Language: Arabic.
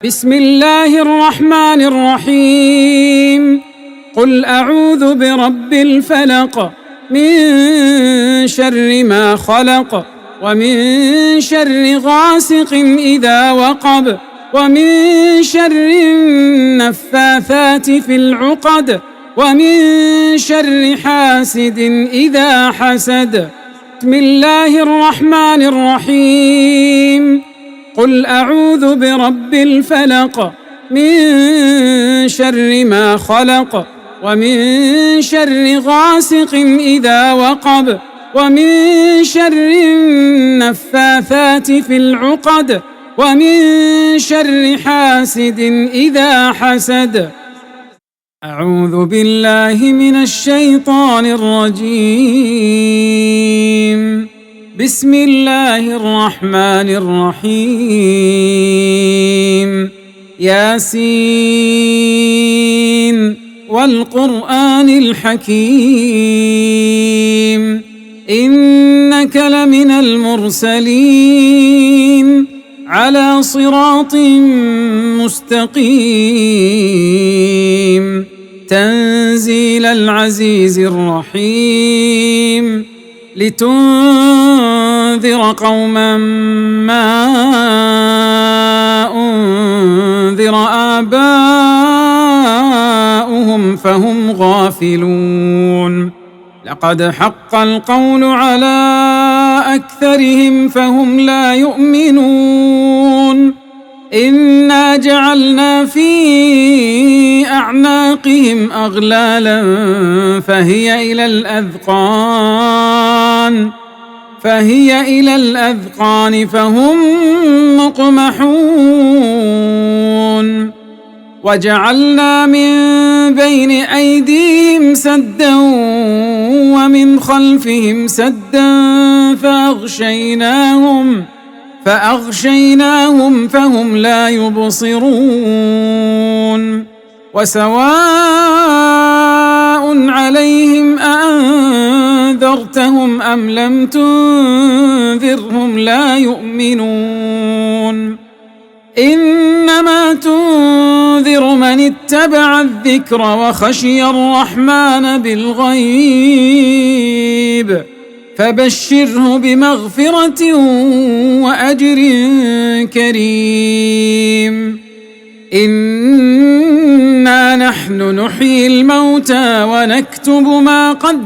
بسم الله الرحمن الرحيم. قل أعوذ برب الفلق من شر ما خلق ومن شر غاسق إذا وقب ومن شر النفاثات في العقد ومن شر حاسد إذا حسد. بسم الله الرحمن الرحيم. قل أعوذ برب الفلق من شر ما خلق ومن شر غاسق إذا وقب ومن شر النفاثات في العقد ومن شر حاسد إذا حسد. أعوذ بالله من الشيطان الرجيم. بسم الله الرحمن الرحيم. ياسين والقرآن الحكيم إنك لمن المرسلين على صراط مستقيم تنزيل العزيز الرحيم لتنذر قوما ما أنذر آباؤهم فهم غافلون. لقد حق القول على أكثرهم فهم لا يؤمنون. إنا جعلنا في أعناقهم أغلالا فهي إلى الأذقان فهم مقمحون. وجعلنا من بين أيديهم سدا ومن خلفهم سدا فأغشيناهم فهم لا يبصرون. وسواء عليهم أأنذرتهم أم لم تنذرهم لا يؤمنون. إنما تنذر من اتبع الذكر وخشي الرحمن بالغيب فبشره بمغفرة وأجر كريم. إنا نحن نحيي الموتى ونكتب ما قدموا